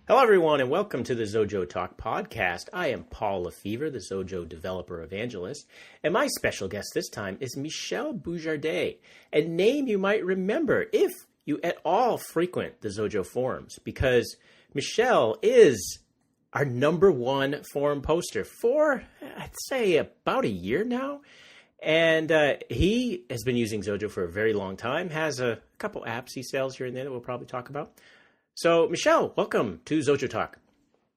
Hello, everyone, and welcome to the XojoTalk podcast. I am Paul Lefebvre, the Xojo developer evangelist, and my special guest this time is Michel Bujardet, a name you might remember if you at all frequent the Xojo forums, because Michel is our number one forum poster for, I'd say, about a year now. And he has been using Xojo for a very long time, has a couple apps he sells here and there that we'll probably talk about. So, Michel, welcome to XojoTalk.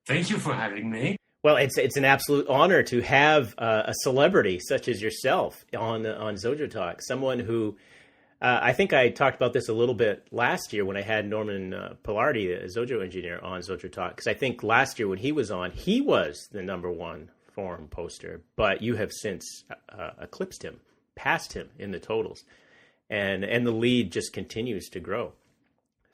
Thank you for having me. Well, it's an absolute honor to have a celebrity such as yourself on XojoTalk. Someone who I think I talked about this a little bit last year when I had Norman Pilardi, a Xojo engineer, on XojoTalk. Because I think last year when he was on, he was the number one forum poster, but you have since eclipsed him, passed him in the totals, and the lead just continues to grow.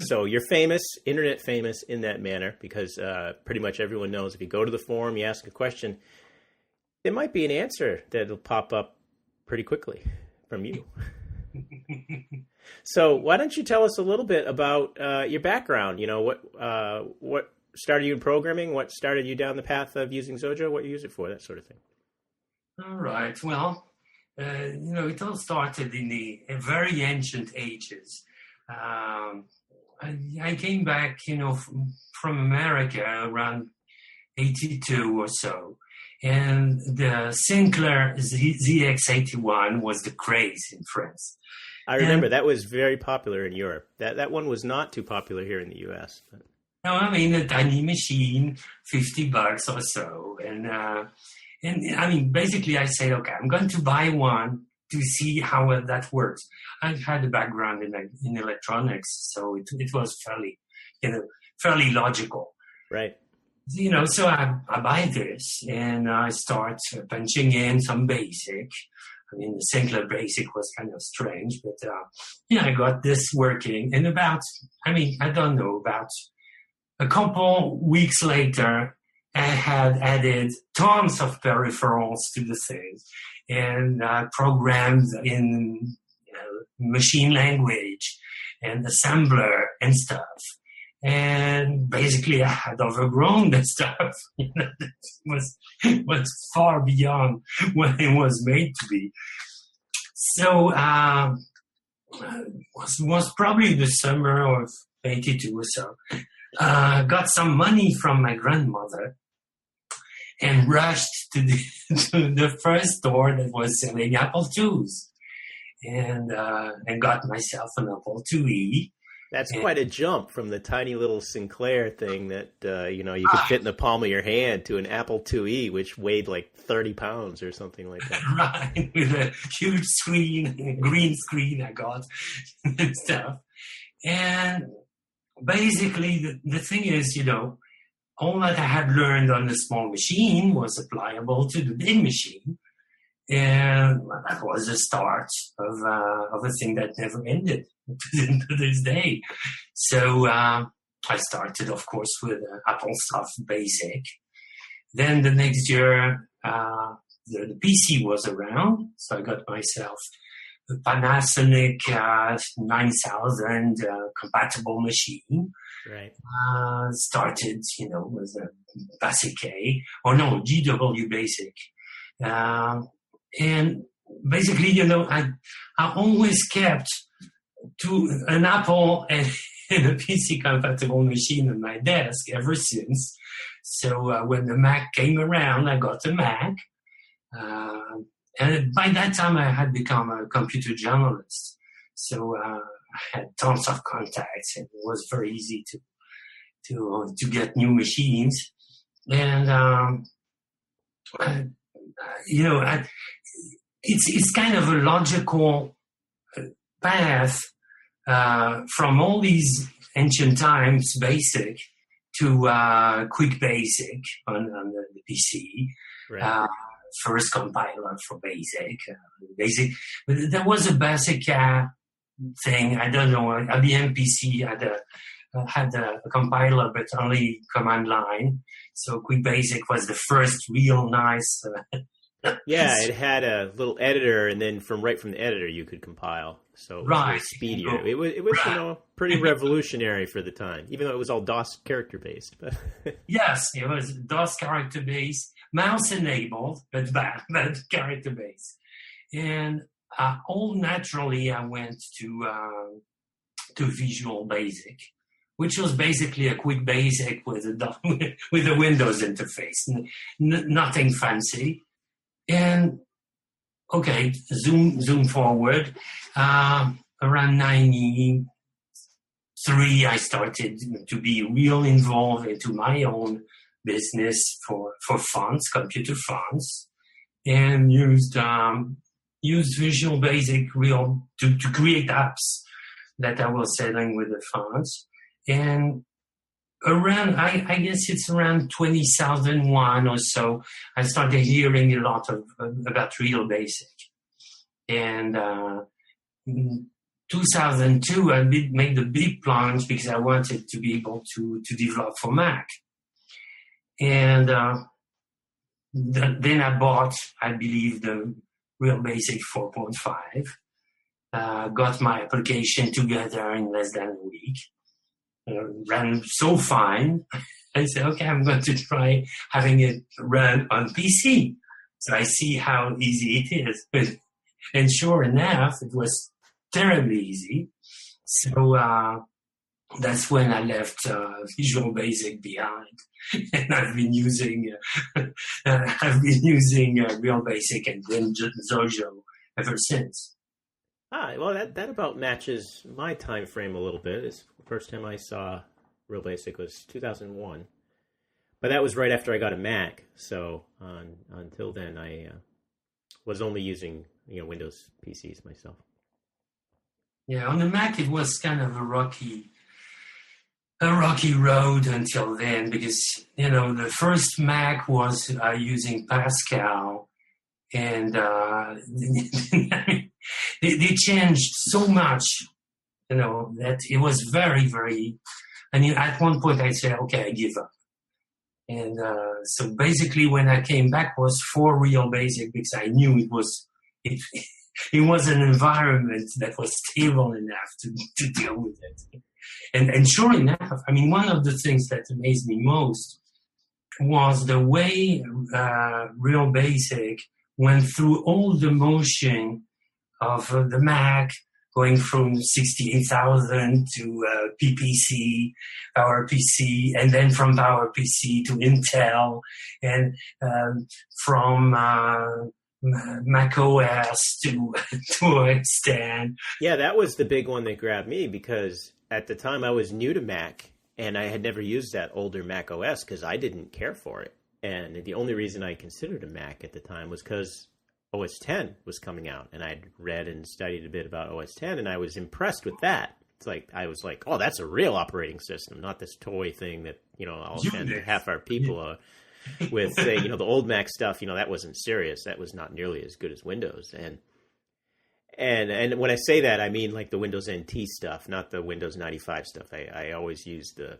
So you're famous, internet famous in that manner, because pretty much everyone knows if you go to the forum, you ask a question, there might be an answer that'll pop up pretty quickly from you. So why don't you tell us a little bit about your background? You know, what started you in programming? What started you down the path of using Xojo? What you use it for? That sort of thing. All right. Well, it all started in the very ancient ages. I came back, from America around 82 or so. And the Sinclair ZX81 was the craze in France. I remember that was very popular in Europe. That one was not too popular here in the U.S. But... No, I mean, a tiny machine, $50 or so. And I mean, basically I said, okay, I'm going to buy one to see how that works. I had a background in electronics, so it was fairly logical. Right. So I buy this and I start punching in some basic. I mean, the Sinclair basic was kind of strange, but I got this working. And about a couple weeks later, I had added tons of peripherals to the thing and programmed in machine language and assembler and stuff. And basically, I had overgrown the stuff. It was far beyond what it was made to be. So was probably the summer of 82 or so. Got some money from my grandmother and rushed to the first store that was selling Apple IIs, and got myself an Apple IIe. That's quite a jump from the tiny little Sinclair thing that you could fit in the palm of your hand to an Apple IIe, which weighed like 30 pounds or something like that. Right, with a huge screen, green screen I got and stuff. And basically, the thing is, all that I had learned on the small machine was applicable to the big machine. And that was the start of a thing that never ended to this day. So I started, of course, with Apple stuff basic. Then the next year, the PC was around. So I got myself a Panasonic 9000 compatible machine. Right. Started, with a Basic GW Basic. And basically, I always kept to an Apple and a PC compatible machine on my desk ever since. So when the Mac came around, I got a Mac. And by that time, I had become a computer journalist. So I had tons of contacts, and it was very easy to get new machines. And it's kind of a logical path from all these ancient times basic to quick basic on the PC. Right. First compiler for basic. But there was a basic thing. I don't know. IBM PC had a compiler, but only command line. So Quick Basic was the first real nice Yeah, it had a little editor, and then right from the editor you could compile, so it was a Right. little speedier. It was Right. pretty revolutionary for the time, even though it was all DOS character based. But Yes, it was DOS character based, mouse enabled, but character based. And all naturally, I went to Visual Basic, which was basically a quick basic with with a Windows interface, nothing fancy. And okay, zoom forward. Around 93, I started to be real involved into my own business for fonts, computer fonts, and used Visual Basic real to create apps that I was selling with the fonts. And around, I guess it's around 2001 or so, I started hearing a lot about Real Basic. And in 2002, I made the big plunge because I wanted to be able to develop for Mac. And then I bought, I believe, the Real Basic 4.5. Got my application together in less than a week. Ran so fine. I said, okay, I'm going to try having it run on PC. So I see how easy it is. And sure enough, it was terribly easy. So that's when I left Visual Basic behind. And I've been using Real Basic and then Xojo ever since. Well, that about matches my time frame a little bit. The first time I saw Real Basic was 2001, but that was right after I got a Mac. So until then, I was only using Windows PCs myself. Yeah, on the Mac it was kind of a rocky road until then, because the first Mac was using Pascal, and they changed so much, that it was very, very. At one point I said, okay, I give up. And so basically, when I came back, was for Real Basic, because I knew it was an environment that was stable enough to deal with it. And sure enough, one of the things that amazed me most was the way Real Basic went through all the motion of the Mac, going from 16,000 to PPC, PowerPC, and then from PowerPC to Intel, and from Mac OS to extend. Yeah, that was the big one that grabbed me, because at the time I was new to Mac, and I had never used that older Mac OS because I didn't care for it. And the only reason I considered a Mac at the time was because OS X was coming out, and I'd read and studied a bit about OS X, and I was impressed with that. I was like, oh, that's a real operating system, not this toy thing that I'll offend half our people with. Say, the old Mac stuff, that wasn't serious. That was not nearly as good as Windows. And when I say that, I mean like the Windows NT stuff, not the Windows 95 stuff. I always used the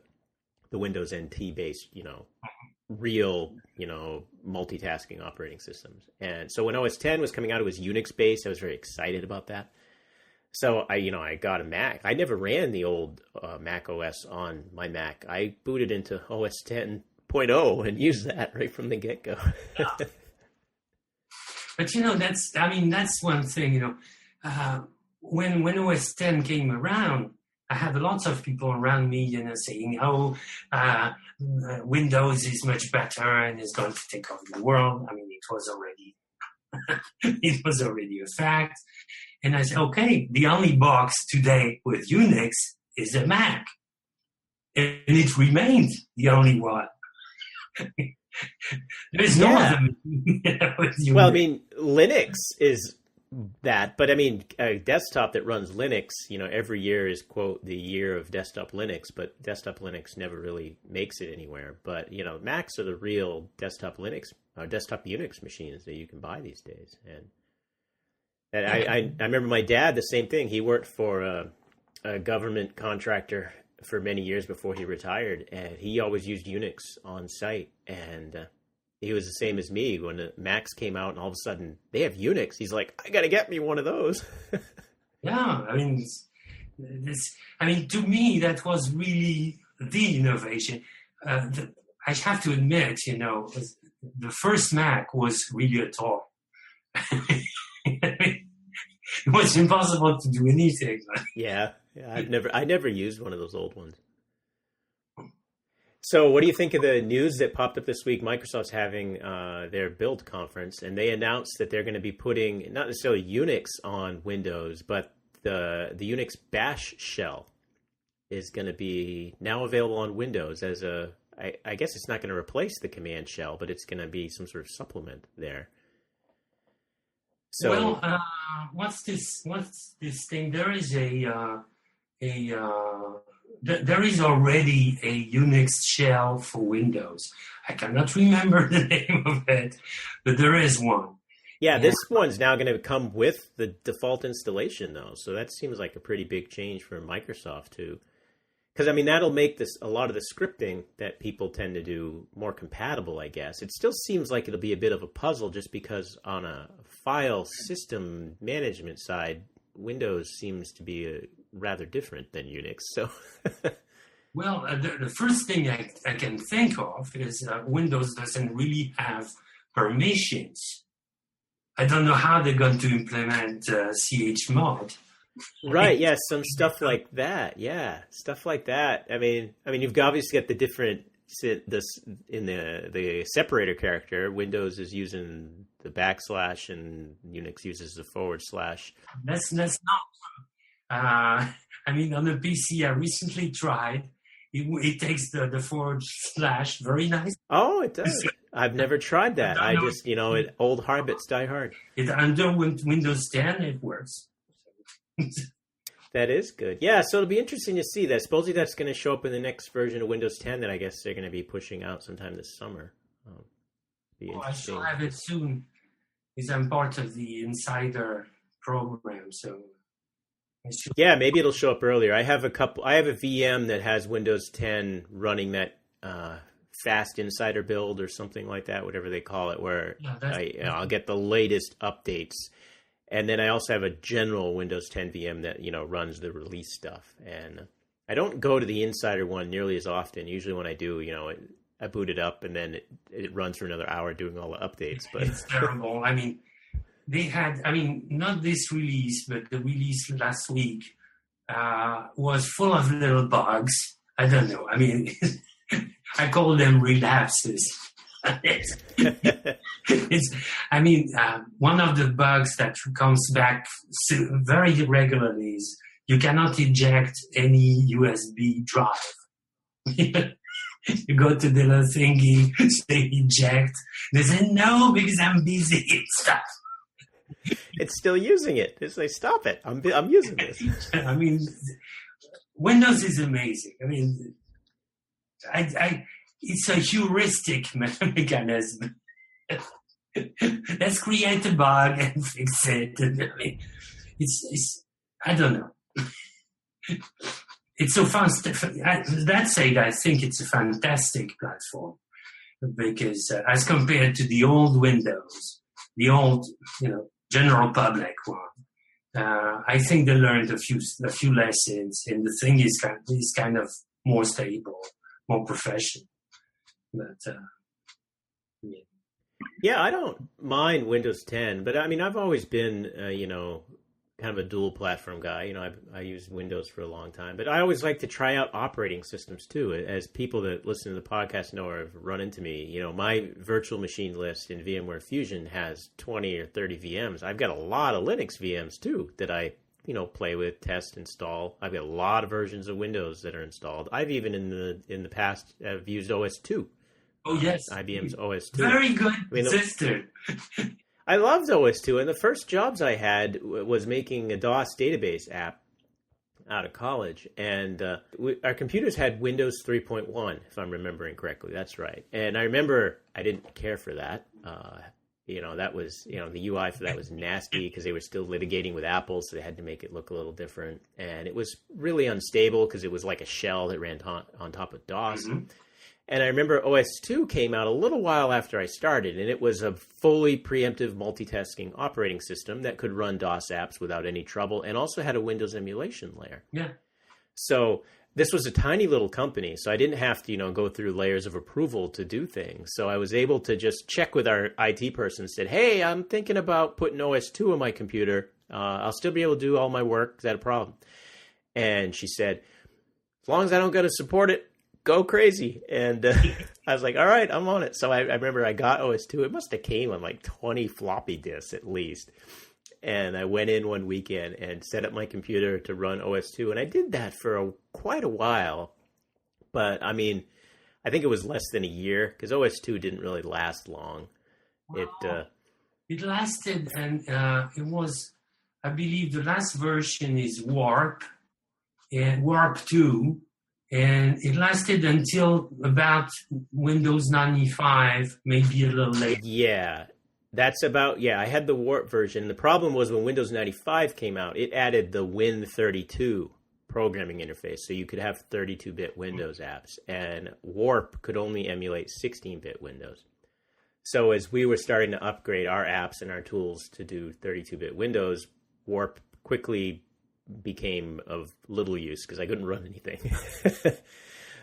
Windows NT based, real, multitasking operating systems. And so when OS X was coming out, it was Unix based. I was very excited about that. So I got a Mac. I never ran the old Mac OS on my Mac. I booted into OS 10.0 and used that right from the get go. But that's one thing. When OS X came around, I had lots of people around me, saying, "Oh, Windows is much better and is going to take over the world." It was already a fact. And I said, "Okay, the only box today with Unix is a Mac, and it remains the only one." There's no other. Well, Linux is that, but a desktop that runs Linux, every year is, quote, the year of desktop Linux, but desktop Linux never really makes it anywhere. But Macs are the real desktop Linux or desktop Unix machines that you can buy these days. And I remember my dad, the same thing. He worked for a government contractor for many years before he retired, and he always used Unix on site. And he was the same as me when the Macs came out, and all of a sudden they have Unix. He's like, I got to get me one of those. Yeah, I mean, to me, that was really the innovation. I have to admit, the first Mac was really a toy. It was impossible to do anything. Yeah, I never used one of those old ones. So what do you think of the news that popped up this week? Microsoft's having their Build conference, and they announced that they're going to be putting not necessarily Unix on Windows, but the Unix Bash shell is going to be now available on Windows as I guess it's not going to replace the command shell, but it's going to be some sort of supplement there. So, well, what's this thing? There is there is already a Unix shell for Windows. I cannot remember the name of it, but there is one. Yeah, this one's now going to come with the default installation, though. So that seems like a pretty big change for Microsoft, too. Because, I mean, that'll make a lot of the scripting that people tend to do more compatible, I guess. It still seems like it'll be a bit of a puzzle just because on a file system management side, Windows seems to be rather different than Unix. So, well, the first thing I can think of is Windows doesn't really have permissions. I don't know how they're going to implement chmod. Right, yeah, some stuff like that. Yeah, stuff like that. I mean, you've obviously got the different in the separator character. Windows is using the backslash, and Unix uses the /. That's not. I mean, on the PC, I recently tried. It takes the / very nice. Oh, it does. I've never tried that. I just, old habits die hard. Under Windows 10, it works. That is good. Yeah, so it'll be interesting to see that. Supposedly that's going to show up in the next version of Windows 10 that I guess they're going to be pushing out sometime this summer. I shall have it soon, because I'm part of the Insider program. So yeah, maybe it'll show up earlier. I have a VM that has Windows 10 running that fast Insider build or something like that, whatever they call it, where I'll get the latest updates. And then I also have a general Windows 10 VM that, runs the release stuff. And I don't go to the Insider one nearly as often. Usually when I do, I boot it up and then it runs for another hour doing all the updates. But it's terrible. I mean, they had, not this release, but the release last week was full of little bugs. I don't know. I mean, I call them relapses. One of the bugs that comes back very regularly is you cannot eject any USB drive. You go to the little thingy, say eject. They say no because I'm busy and stuff. It's still using it. They say stop it. I'm using this. Windows is amazing. It's a heuristic mechanism. Let's create a bug and fix it. It's I don't know. It's so fun. That said, I think it's a fantastic platform because as compared to the old Windows, the old, general public one, I think they learned a few lessons, and the thing is kind of more stable, more professional. But yeah, I don't mind Windows 10, but I've always been, kind of a dual platform guy. I used Windows for a long time, but I always like to try out operating systems too. As people that listen to the podcast know or have run into me, my virtual machine list in VMware Fusion has 20 or 30 VMs. I've got a lot of Linux VMs too that I, play with, test, install. I've got a lot of versions of Windows that are installed. I've even in the past have used OS2. Oh yes, IBM's OS2. Very good, sister. I loved OS2, and the first jobs I had was making a DOS database app out of college, and our computers had Windows 3.1, if I'm remembering correctly. That's right. And I remember I didn't care for that. That was, the UI for that was nasty because they were still litigating with Apple, so they had to make it look a little different. And it was really unstable because it was like a shell that ran on top of DOS. Mm-hmm. And I remember OS2 came out a little while after I started, and it was a fully preemptive multitasking operating system that could run DOS apps without any trouble and also had a Windows emulation layer. Yeah. So this was a tiny little company, so I didn't have to, go through layers of approval to do things. So I was able to just check with our IT person and said, hey, I'm thinking about putting OS2 on my computer. I'll still be able to do all my work. Is that a problem? And she said, as long as I don't got to support it, go crazy. And I was like, all right, I'm on it. So I remember I got OS2. It must have came on like 20 floppy disks at least. And I went in one weekend and set up my computer to run OS2. And I did that for quite a while. But I mean, I think it was less than a year because OS2 didn't really last long. Wow. It lasted, and it was, I believe the last version is Warp and Warp 2. And it lasted until about Windows 95, maybe a little later. Yeah. I had the Warp version. The problem was when Windows 95 came out, it added the Win32 programming interface. So you could have 32-bit Windows apps. And Warp could only emulate 16-bit Windows. So as we were starting to upgrade our apps and our tools to do 32-bit Windows, Warp quickly became of little use because I couldn't run anything.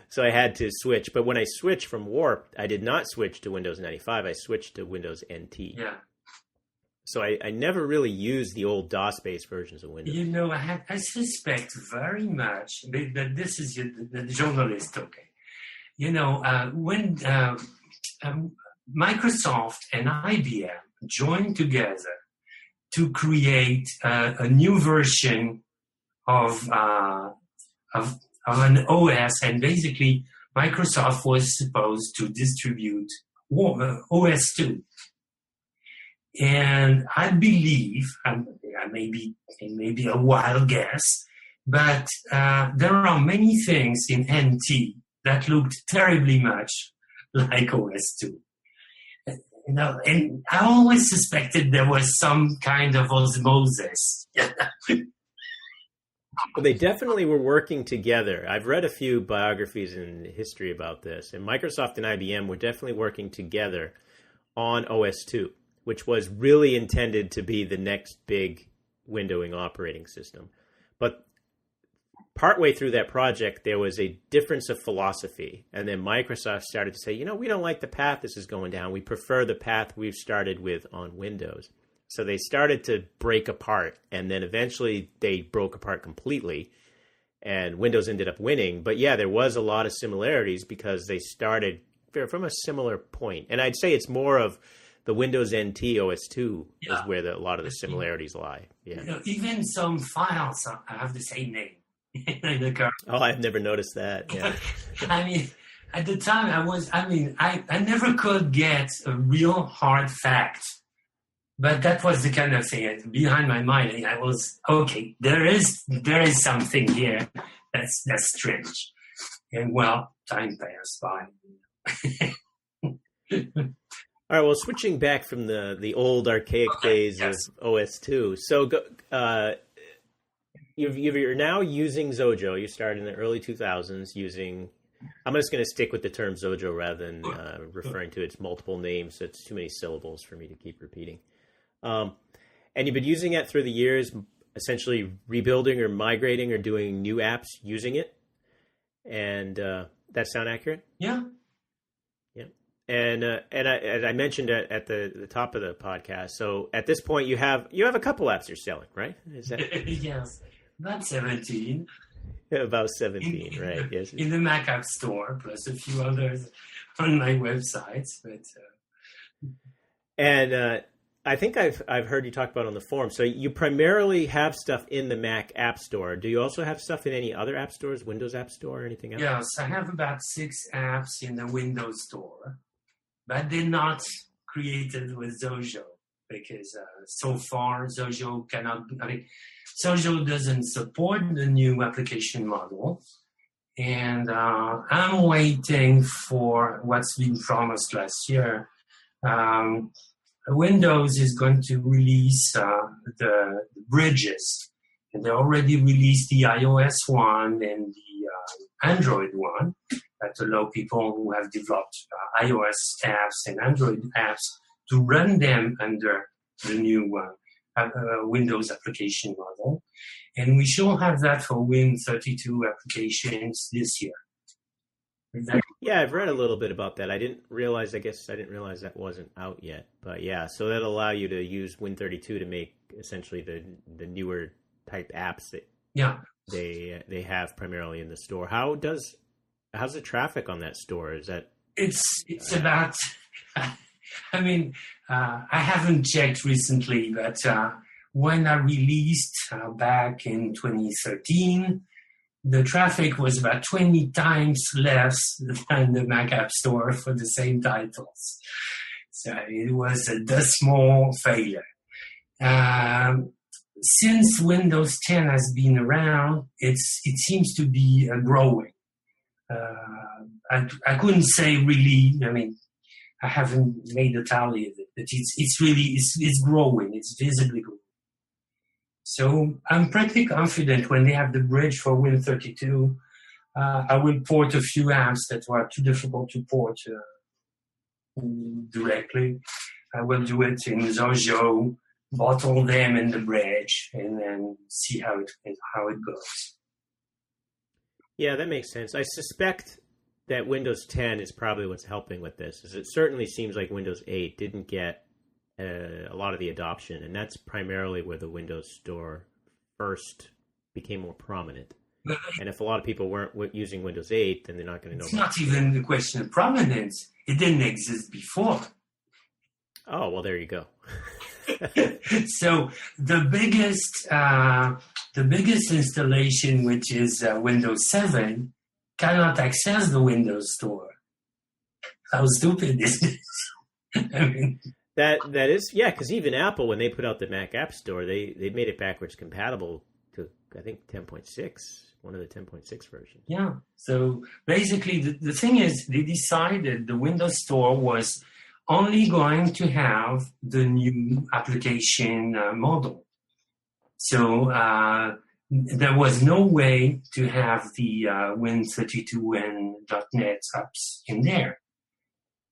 So I had to switch. But when I switched from Warp, I did not switch to Windows 95. I switched to Windows NT. Yeah. So I never really used the old DOS-based versions of Windows. I suspect very much that this is the journalist talking. When Microsoft and IBM joined together to create a new version of an OS, and basically Microsoft was supposed to distribute OS2. And I believe, I may be a wild guess, but there are many things in NT that looked terribly much like OS2. And I always suspected there was some kind of osmosis. Well, they definitely were working together. I've read a few biographies in history about this, and Microsoft and IBM were definitely working together on OS2, which was really intended to be the next big windowing operating system. But partway through that project, there was a difference of philosophy, and then Microsoft started to say, we don't like the path this is going down. We prefer the path we've started with on Windows. So they started to break apart, and then eventually they broke apart completely, and Windows ended up winning. But yeah, there was a lot of similarities because they started from a similar point. And I'd say it's more of the Windows NT OS2 is where a lot of the similarities lie. Yeah. Even some files have the same name. Oh, I've never noticed that. Yeah. I mean, at the time I never could get a real hard fact. But that was the kind of thing behind my mind. I was, okay, there is something here that's strange. And well, time passed by. All right, well, switching back from the old archaic days of OS2. So you're now using Xojo. You started in the early 2000s using, I'm just going to stick with the term Xojo rather than referring to its multiple names. So it's too many syllables for me to keep repeating. And you've been using it through the years, essentially rebuilding or migrating or doing new apps using it. And that sound accurate? Yeah. Yeah. And as I mentioned at the top of the podcast, so at this point you have a couple apps you're selling, right? Is that yes, about 17. About 17, right? Yes. In the Mac App Store, plus a few others on my websites, but. And I think I've heard you talk about on the forum. So you primarily have stuff in the Mac App Store. Do you also have stuff in any other app stores, Windows App Store or anything else? Yes, I have about 6 apps in the Windows Store, but they're not created with Xojo because so far Xojo Xojo doesn't support the new application model. And I'm waiting for what's been promised last year. Windows is going to release the bridges, and they already released the iOS one and the Android one. that allow people who have developed iOS apps and Android apps to run them under the new Windows application model. And we should have that for Win32 applications this year. Yeah, I've read a little bit about that. I guess I didn't realize that wasn't out yet. But yeah, so that'll allow you to use Win32 to make essentially the newer type apps that they have primarily in the store. How's the traffic on that store? Is that it's about I mean, I haven't checked recently, but when I released back in 2013, the traffic was about 20 times less than the Mac App Store for the same titles. So it was a dismal failure. Since Windows 10 has been around, it seems to be growing. I couldn't say really, I mean, I haven't made a tally of it, but it's growing. It's visibly growing. So I'm pretty confident when they have the bridge for Win32, I will port a few apps that were too difficult to port directly. I will do it in Xojo, bottle them in the bridge, and then see how it goes. Yeah, that makes sense. I suspect that Windows 10 is probably what's helping with this. Is it certainly seems like Windows 8 didn't get a lot of the adoption, and that's primarily where the Windows Store first became more prominent. And if a lot of people weren't using Windows 8, then they're not going to know. It's not even a question of prominence. It didn't exist before. Oh, well, there you go. So the biggest installation, which is Windows 7, cannot access the Windows Store. How stupid is this? I mean, that is, yeah, because even Apple, when they put out the Mac App Store, they made it backwards compatible to, I think, 10.6, one of the 10.6 versions. Yeah. So basically, the thing is, they decided the Windows Store was only going to have the new application model. So there was no way to have the Win32 and .NET apps in there.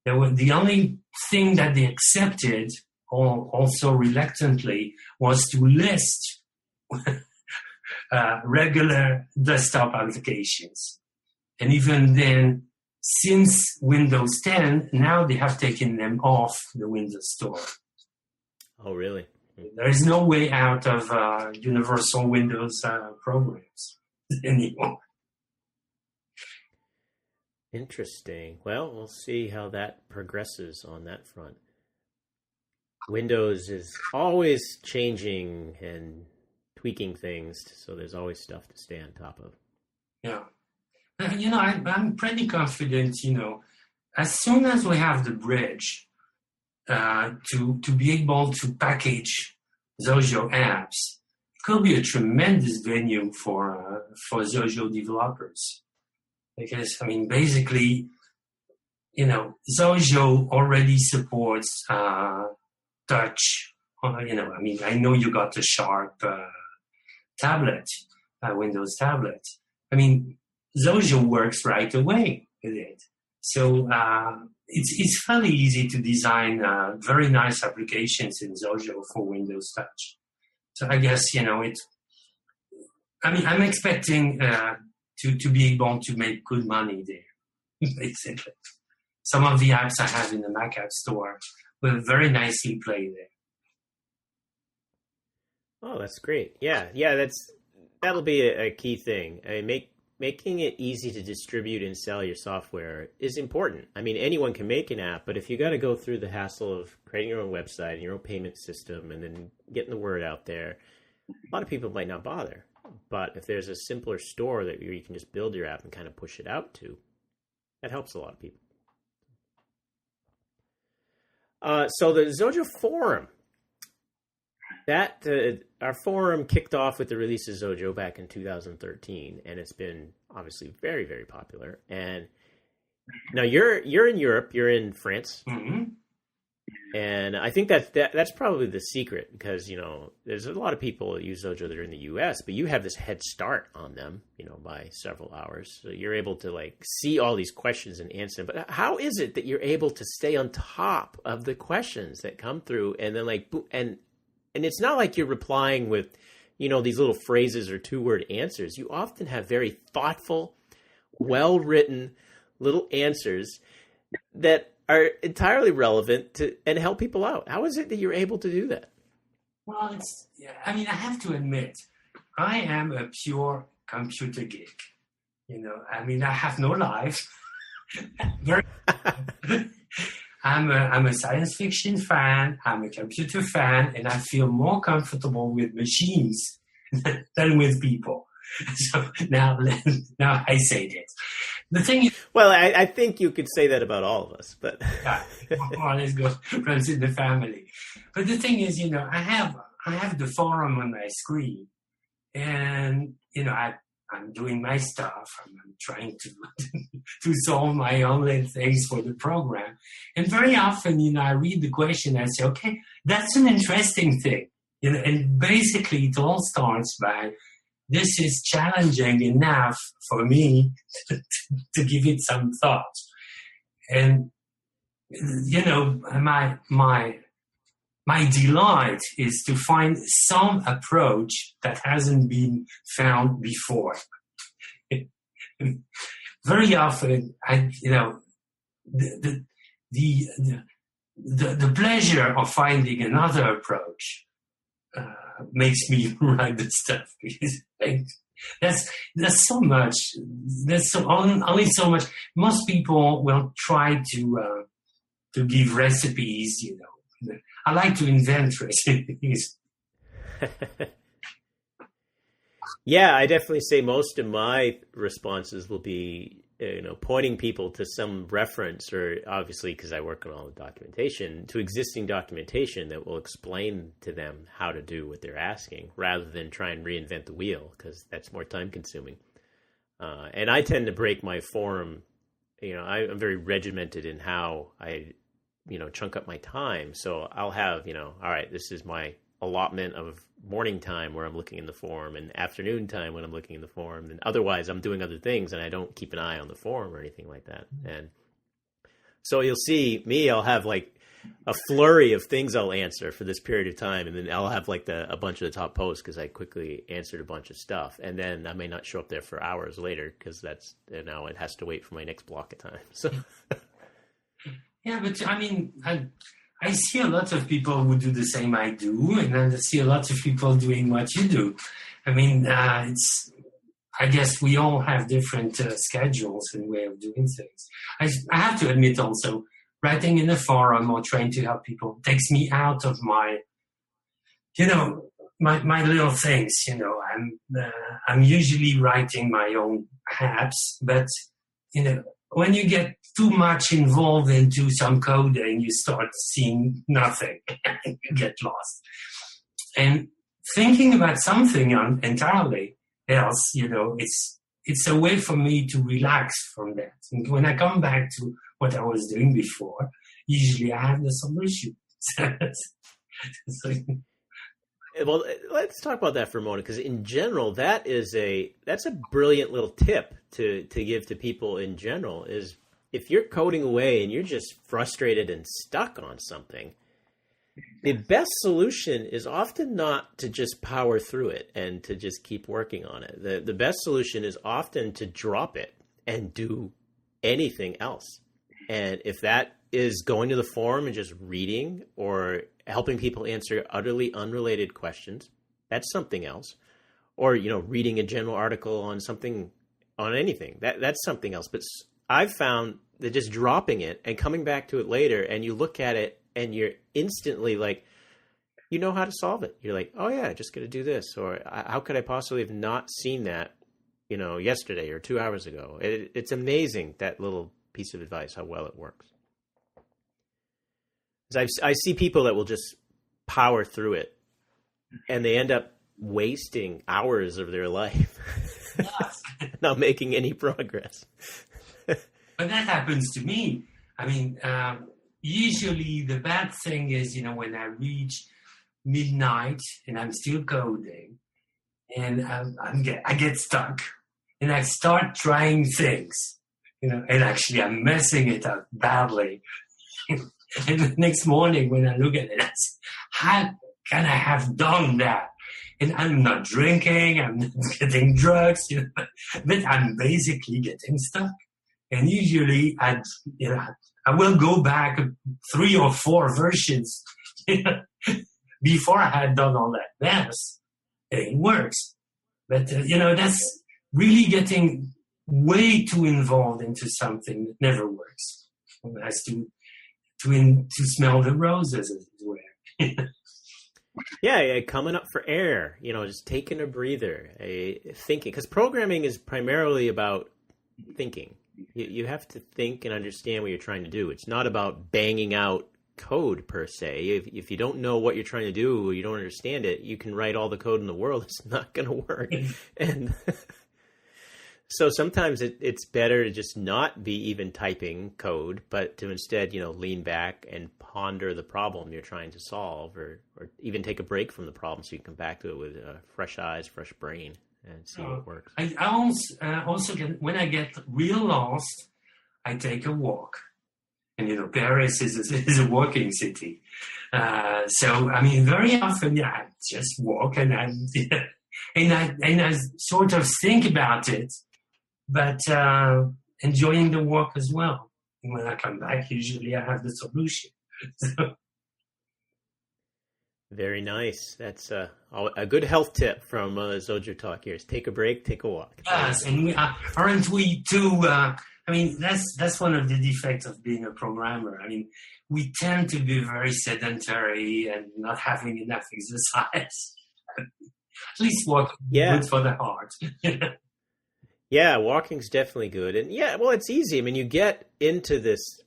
The only thing that they accepted, also reluctantly, was to list regular desktop applications. And even then, since Windows 10, now they have taken them off the Windows Store. Oh, really? There is no way out of universal Windows programs anymore. Interesting. Well, we'll see how that progresses on that front. Windows is always changing and tweaking things, so there's always stuff to stay on top of. Yeah. I'm pretty confident, as soon as we have the bridge to be able to package Xojo apps, it could be a tremendous venue for Xojo developers. Because, I mean, basically, Xojo already supports touch. I know you got the Sharp tablet, Windows tablet. I mean, Xojo works right away with it. So it's fairly easy to design very nice applications in Xojo for Windows Touch. So I guess, I'm expecting to be able to make good money there, basically. Some of the apps I have in the Mac App Store will very nicely play there. Oh, that's great. Yeah, that'll be a key thing. Making it easy to distribute and sell your software is important. I mean, anyone can make an app, but if you got to go through the hassle of creating your own website and your own payment system and then getting the word out there, a lot of people might not bother. But if there's a simpler store that you can just build your app and kind of push it out to, that helps a lot of people. So the Xojo forum, our forum kicked off with the release of Xojo back in 2013, and it's been obviously very, very popular. And now you're in Europe, you're in France. Mm-hmm. And I think that's probably the secret, because, there's a lot of people that use Xojo that are in the US, but you have this head start on them, by several hours. So you're able to like see all these questions and answer them. But how is it that you're able to stay on top of the questions that come through, and then like, and it's not like you're replying with, these little phrases or 2-word answers. You often have very thoughtful, well-written little answers that are entirely relevant to and help people out. How is it that you're able to do that? Well, I have to admit, I am a pure computer geek. I have no life. I'm a science fiction fan. I'm a computer fan, and I feel more comfortable with machines than with people. So now I say this. The thing is, well, I think you could say that about all of us, but more or less runs in the family. But the thing is, I have the forum on my screen, and I'm doing my stuff. I'm trying to solve my own little things for the program, and very often, I read the question and I say, okay, that's an interesting thing, and basically it all starts by, this is challenging enough for me to give it some thought. And, my delight is to find some approach that hasn't been found before. Very often, the pleasure of finding another approach makes me write the stuff, because there's so much. There's only so much. Most people will try to give recipes. I like to invent recipes. Yeah, I definitely say most of my responses will be, pointing people to some reference, or obviously, because I work on all the documentation, to existing documentation that will explain to them how to do what they're asking, rather than try and reinvent the wheel, because that's more time consuming. And I tend to break my forum. I'm very regimented in how I, chunk up my time. So I'll have, all right, this is my allotment of morning time where I'm looking in the forum, and afternoon time when I'm looking in the forum, and otherwise I'm doing other things and I don't keep an eye on the forum or anything like that. And so you'll see me, I'll have like a flurry of things I'll answer for this period of time, and then I'll have like a bunch of the top posts because I quickly answered a bunch of stuff, and then I may not show up there for hours later because that's, now it has to wait for my next block of time. So yeah, but I see a lot of people who do the same I do, and then I see a lot of people doing what you do. I guess we all have different schedules and way of doing things. I have to admit also, writing in a forum or trying to help people takes me out of my, my little things. I'm usually writing my own apps, but, when you get too much involved into some coding, you start seeing nothing. You get lost. And thinking about something entirely else, it's a way for me to relax from that. And when I come back to what I was doing before, usually I have the solution. Well, let's talk about that for a moment, because in general, that's a brilliant little tip to give to people in general, is if you're coding away and you're just frustrated and stuck on something, the best solution is often not to just power through it and to just keep working on it. The best solution is often to drop it and do anything else. And if that is going to the forum and just reading, or helping people answer utterly unrelated questions, that's something else. Or, reading a general article on something, on anything, that's something else. But I've found that just dropping it and coming back to it later, and you look at it and you're instantly like, you know how to solve it. You're like, oh yeah, I just got to do this. Or how could I possibly have not seen that, yesterday or 2 hours ago? It's amazing, that little piece of advice, how well it works. I see people that will just power through it, and they end up wasting hours of their life, not making any progress. But that happens to me. usually the bad thing is, when I reach midnight and I'm still coding, and I get stuck, and I start trying things, and actually I'm messing it up badly. And the next morning when I look at it, how can I have done that? And I'm not drinking, I'm not getting drugs, but I'm basically getting stuck. And usually I will go back 3 or 4 versions before I had done all that mess. It works. But, that's really getting way too involved into something that never works. One has to smell the roses, as it were. Yeah, coming up for air, just taking a breather, thinking, because programming is primarily about thinking. You have to think and understand what you're trying to do. It's not about banging out code per se. If you don't know what you're trying to do, or you don't understand it, you can write all the code in the world. It's not going to work. And so sometimes it's better to just not be even typing code, but to instead, lean back and ponder the problem you're trying to solve, or even take a break from the problem so you can come back to it with fresh eyes, fresh brain, and see what works. I also get, when I get real lost, I take a walk. And, Paris is a walking city. So, very often, I just walk and I sort of think about it, but enjoying the walk as well. And when I come back, usually I have the solution. Very nice. That's a good health tip from XojoTalk here. Is take a break, take a walk. Yes, and aren't we too... that's one of the defects of being a programmer. We tend to be very sedentary and not having enough exercise. At least walking is good for the heart. Yeah, walking's definitely good. And it's easy. You get into this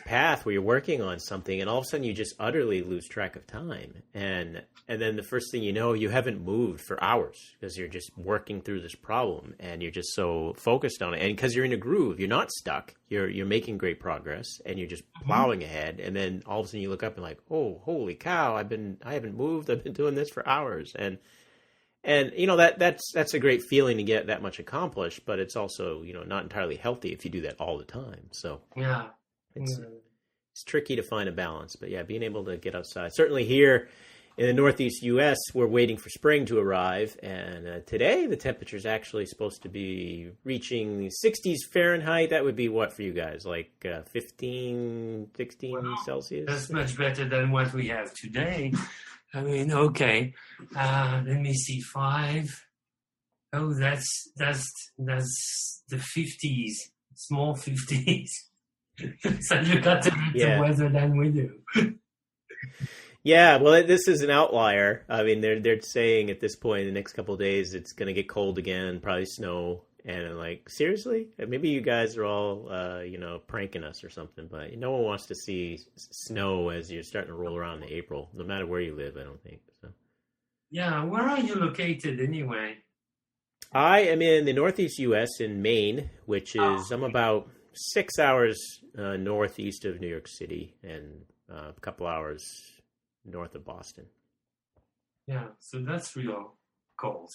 path where you're working on something, and all of a sudden you just utterly lose track of time. And then the first thing you know, you haven't moved for hours because you're just working through this problem, and you're just so focused on it. And because you're in a groove, you're not stuck. You're making great progress, and you're just plowing ahead. And then all of a sudden you look up and like, oh, holy cow! I haven't moved. I've been doing this for hours. And that's a great feeling to get that much accomplished. But it's also not entirely healthy if you do that all the time. So yeah. It's tricky to find a balance, but being able to get outside. Certainly here in the Northeast U.S., we're waiting for spring to arrive, and today the temperature is actually supposed to be reaching the 60s Fahrenheit. That would be what for you guys, like 15, 16 Celsius? That's much better than what we have today. Okay. Let me see, 5. Oh, that's the 50s, small 50s. So you got to beat the weather than we do. Yeah, well, this is an outlier. They're saying at this point in the next couple of days it's going to get cold again, probably snow. And I'm like, seriously? Maybe you guys are all, pranking us or something. But no one wants to see snow as you're starting to roll around in April, no matter where you live, I don't think. So. Yeah, where are you located anyway? I am in the Northeast U.S. in Maine, which is, I'm about 6 hours northeast of New York City and a couple hours north of Boston. Yeah, so that's real cold.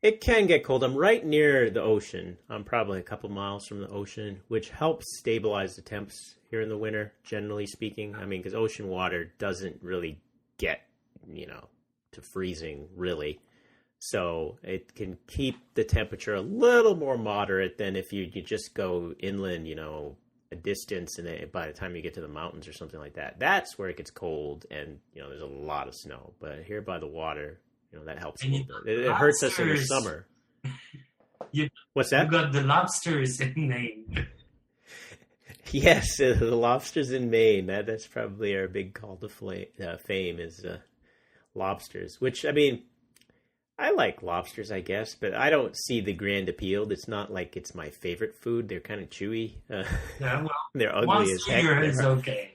It can get cold. I'm right near the ocean. I'm probably a couple miles from the ocean, which helps stabilize the temps here in the winter, generally speaking. Because ocean water doesn't really get, to freezing, really. So it can keep the temperature a little more moderate than if you just go inland, a distance, and by the time you get to the mountains or something like that, that's where it gets cold and, there's a lot of snow. But here by the water, that helps a little bit. It hurts us in the summer. What's that? You got the lobsters in Maine. Yes, the lobsters in Maine. That's probably our big call to fame is lobsters, which, I like lobsters, I guess, but I don't see the grand appeal. It's not like it's my favorite food. They're kind of chewy. They're ugly as heck. Once a year is okay.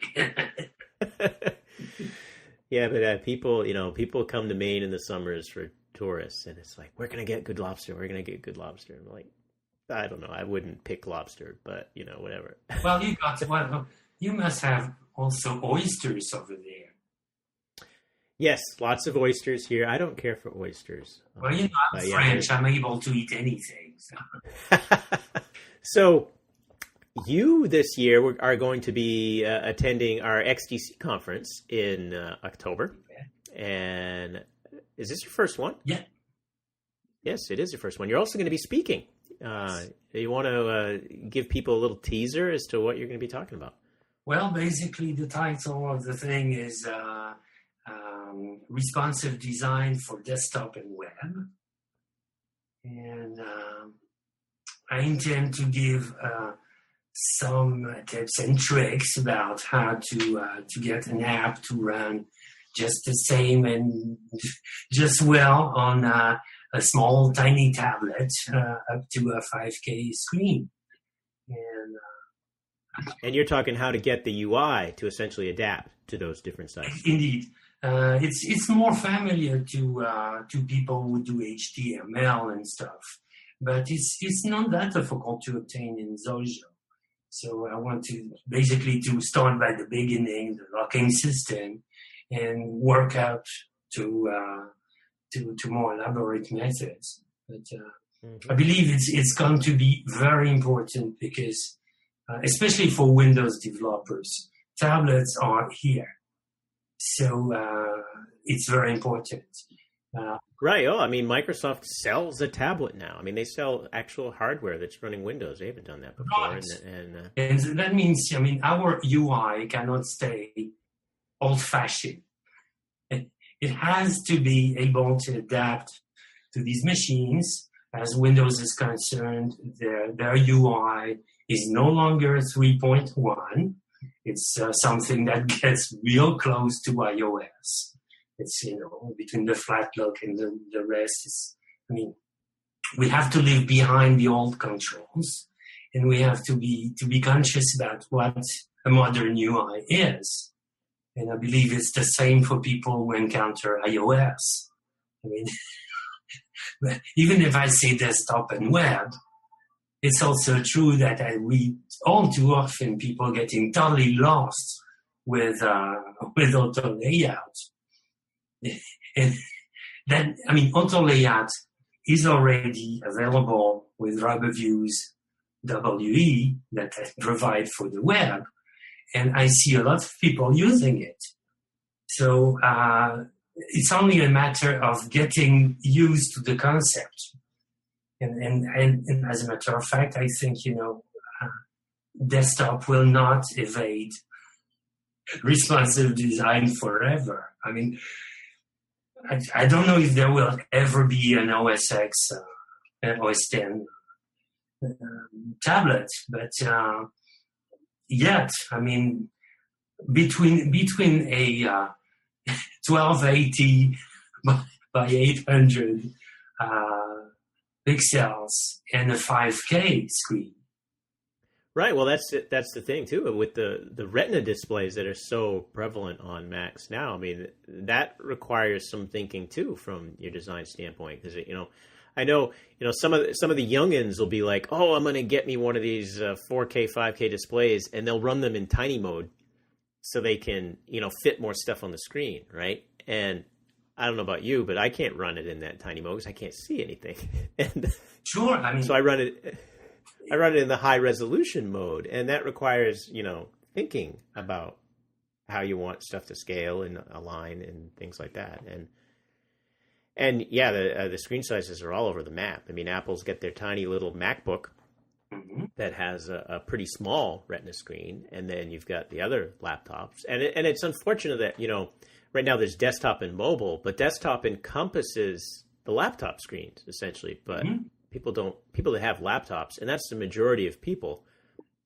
Yeah, but people come to Maine in the summers for tourists, and it's like, we're going to get good lobster. We're going to get good lobster. I'm like, I don't know. I wouldn't pick lobster, but whatever. Well, you must have also oysters over there. Yes, lots of oysters here. I don't care for oysters. Well, I'm French. I'm able to eat anything. So. So you this year are going to be attending our XDC conference in October. Okay. And is this your first one? Yeah. Yes, it is your first one. You're also going to be speaking. You want to give people a little teaser as to what you're going to be talking about? Well, basically, the title of the thing is Responsive Design for Desktop and Web. And I intend to give some tips and tricks about how to get an app to run just the same and just well on a small, tiny tablet up to a 5K screen. And you're talking how to get the UI to essentially adapt to those different sites. Indeed. It's more familiar to people who do HTML and stuff, but it's not that difficult to obtain in Xojo. So I want to basically to start by the beginning, the locking system, and work out to more elaborate methods. But I believe it's going to be very important because, especially for Windows developers, tablets are here. So it's very important. Right. Oh, I mean, Microsoft sells a tablet now. I mean, they sell actual hardware that's running Windows. They haven't done that before. Right. And that means, I mean, our UI cannot stay old-fashioned. It has to be able to adapt to these machines. As Windows is concerned, their UI is no longer 3.1. It's something that gets real close to iOS. It's, between the flat look and the rest. We have to leave behind the old controls, and we have to be conscious about what a modern UI is. And I believe it's the same for people who encounter iOS. Even if I say desktop and web, it's also true that I read all too often people getting totally lost with auto layout. And then, auto layout is already available with RoboViews WE that I provide for the web, and I see a lot of people using it. So it's only a matter of getting used to the concept. And as a matter of fact, I think, desktop will not evade responsive design forever. I don't know if there will ever be an OS X, OS X tablet, but yet, between a 1280 by 800 pixels and a 5K screen. Right. Well, that's the thing too with the Retina displays that are so prevalent on Macs now. That requires some thinking too from your design standpoint, because I know some of the youngins will be like, oh, I'm going to get me one of these 4K 5K displays, and they'll run them in tiny mode so they can fit more stuff on the screen, right? And I don't know about you, but I can't run it in that tiny mode because I can't see anything. And sure. So I run it in the high resolution mode, and that requires, thinking about how you want stuff to scale and align and things like that. And yeah, the screen sizes are all over the map. Apple's got their tiny little MacBook that has a pretty small Retina screen, and then you've got the other laptops. And it's unfortunate that, right now there's desktop and mobile, but desktop encompasses the laptop screens essentially, but people that have laptops, and that's the majority of people,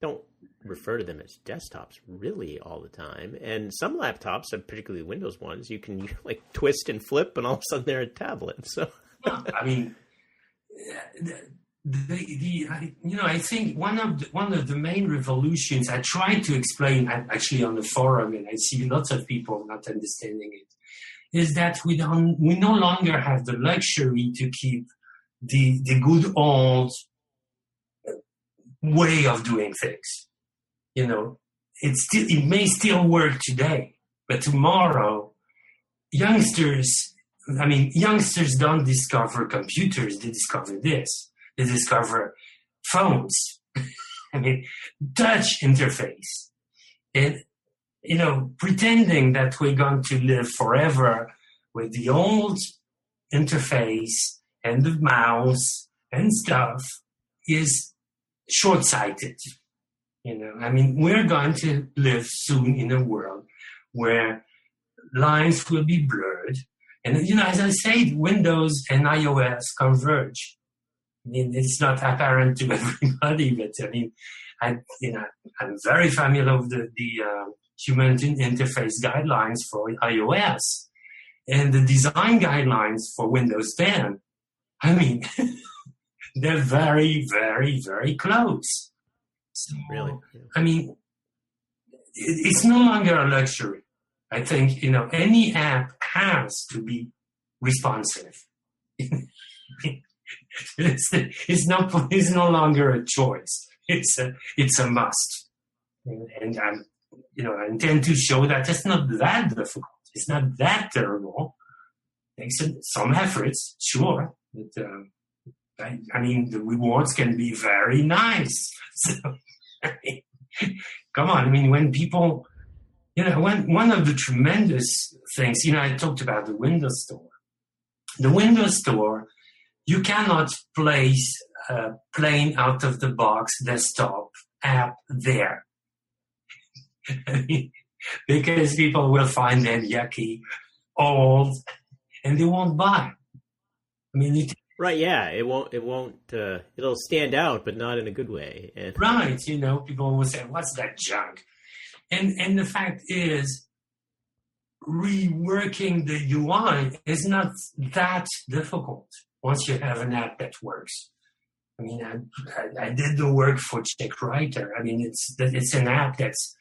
don't refer to them as desktops really all the time. And some laptops, particularly Windows ones, you can twist and flip, and all of a sudden they're a tablet. So, I think one of the main revolutions I tried to explain actually on the forum, and I see lots of people not understanding it, is that we no longer have the luxury to keep the good old way of doing things. It may still work today, but tomorrow, youngsters don't discover computers. They discover this. They discover phones. Touch interface. And, pretending that we're going to live forever with the old interface and the mouse and stuff is short-sighted. We're going to live soon in a world where lines will be blurred. And, as I said, Windows and iOS converge. It's not apparent to everybody, but I'm very familiar with the human interface guidelines for iOS and the design guidelines for Windows 10. They're very, very, very close. So, really? It's no longer a luxury. I think, any app has to be responsive. It's no longer a choice. It's a must. And I intend to show that it's not that difficult. It's not that terrible. It takes some efforts, sure. But, the rewards can be very nice. So, come on. When people, one of the tremendous things, I talked about the Windows Store. The Windows Store, you cannot place a plain out-of-the-box desktop app there. Because people will find them yucky, old, and they won't buy. Right, yeah, it won't, it'll stand out, but not in a good way. Right, people will say, what's that junk? And the fact is, reworking the UI is not that difficult once you have an app that works. I did the work for CheckWriter. It's an app that's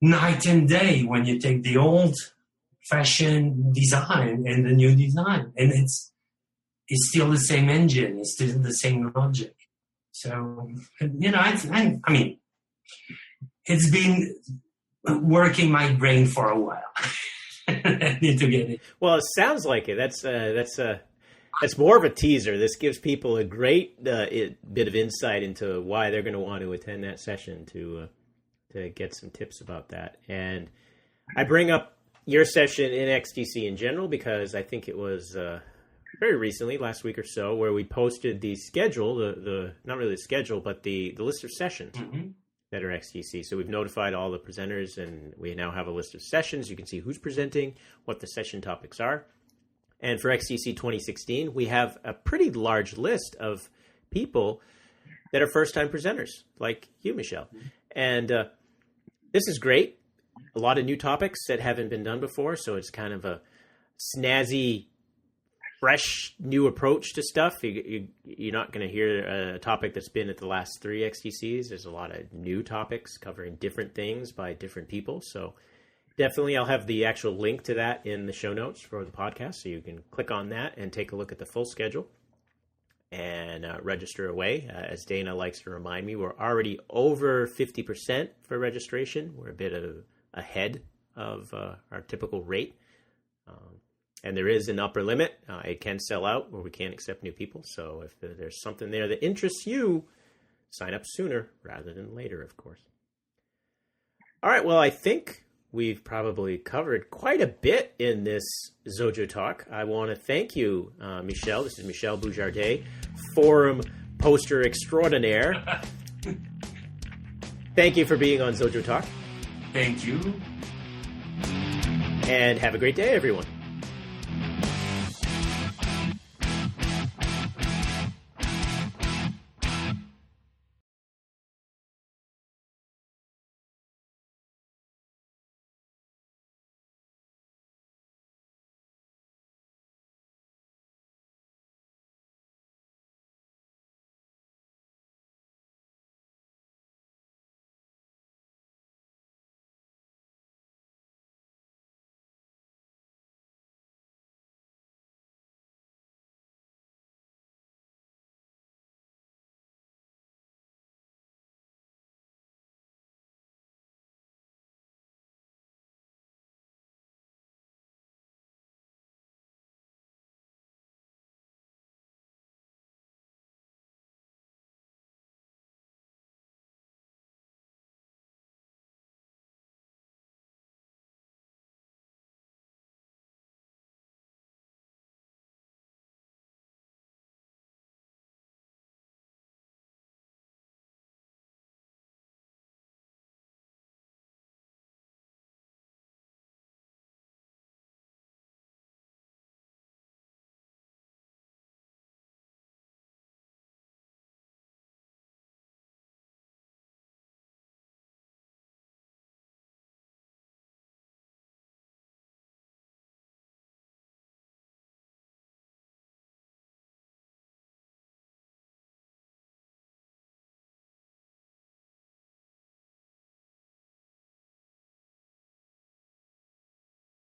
night and day when you take the old-fashioned design and the new design. And it's still the same engine. It's still the same logic. So, it's been working my brain for a while. I need to get it. Well, it sounds like it. That's more of a teaser. This gives people a great bit of insight into why they're going to want to attend that session to get some tips about that. And I bring up your session in XTC in general because I think it was very recently, last week or so, where we posted the schedule, the not really the schedule, but the list of sessions that are XTC. So we've notified all the presenters, and we now have a list of sessions. You can see who's presenting, what the session topics are. And for XTC 2016, we have a pretty large list of people that are first-time presenters, like you, Michel. And this is great. A lot of new topics that haven't been done before, so it's kind of a snazzy, fresh, new approach to stuff. You're not going to hear a topic that's been at the last 3 XTCs. There's a lot of new topics covering different things by different people. So definitely I'll have the actual link to that in the show notes for the podcast, so you can click on that and take a look at the full schedule and register away. As Dana likes to remind me, we're already over 50% for registration. We're a bit ahead of our typical rate. And there is an upper limit. It can sell out or we can't accept new people. So if there's something there that interests you, sign up sooner rather than later, of course. All right, well, I think we've probably covered quite a bit in this XojoTalk. I want to thank you, Michel. This is Michel Bujardet, forum poster extraordinaire. Thank you for being on XojoTalk. Thank you. And have a great day, everyone.